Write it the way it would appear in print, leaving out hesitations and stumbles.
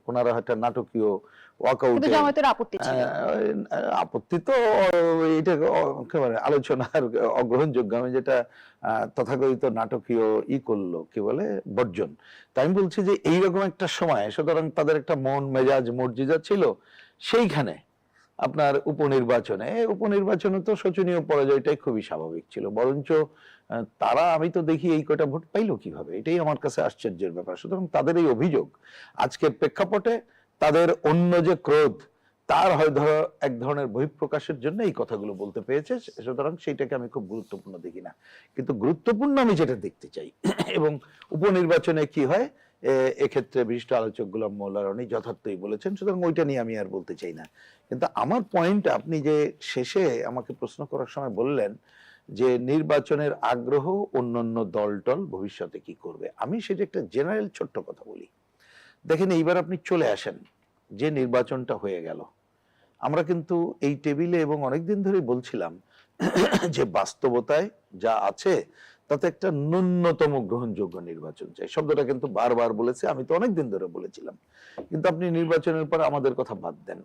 ওনারা হয়তো নাটকীয় ওয়াকআউটে জামায়াতের আপত্তি ছিল। আপত্তি তো এটা একেবারে আলোচনার অগ্রহণযোগ্য। আমি যেটা তথাকথিত নাটকীয় করলো কি বলে বর্জন। তাই আমি বলছি যে এইরকম একটা সময় সুতরাং তাদের একটা মন মেজাজ মর্জিজা ছিল সেইখানে আপনার উপনির্বাচনে তো শোচনীয় পরাজয়টাই খুবই স্বাভাবিক ছিল। বরঞ্চ তারা আমি তো দেখি এই কয়টা ভোট পাইলো কিভাবে, এটাই আমার কাছে আশ্চর্যের ব্যাপার। সুতরাং তাদের এই অভিযোগ আজকের প্রেক্ষাপটে তাদের অন্য যে ক্রোধ তার হয়তো এক ধরনের বহিঃপ্রকাশের জন্য এই কথাগুলো বলতে পেরেছে, সুতরাং সেইটাকে আমি খুব গুরুত্বপূর্ণ দেখি না। কিন্তু গুরুত্বপূর্ণ আমি যেটা দেখতে চাই এবং উপনির্বাচনে কি হয় এক্ষেত্রে বিশিষ্ট আলোচক গোলাম মোল্লা রনি যথার্থই বলেছেন, সুতরাং ওইটা নিয়ে আমি আর বলতে চাই না। কিন্তু আমার পয়েন্ট, আপনি যে শেষে আমাকে প্রশ্ন করার সময় বললেন যে নির্বাচনের আগ্রহ অন্যান্য দল ভবিষ্যতে কি করবে, আমি সেটা একটা জেনারেল ছোট্ট কথা বলি। দেখেন এইবার আপনি চলে আসেন যে নির্বাচনটা হয়ে গেল, আমরা কিন্তু এই টেবিলে এবং অনেকদিন ধরেই বলছিলাম যে বাস্তবতায় যা আছে তাতে একটা ন্যূনতম গ্রহণযোগ্য নির্বাচন চাই। শব্দটা কিন্তু বারবার বলেছে, আমি তো অনেকদিন ধরে বলেছিলাম। কিন্তু আপনি নির্বাচনের পর আমাদের কথা বাদ দেন,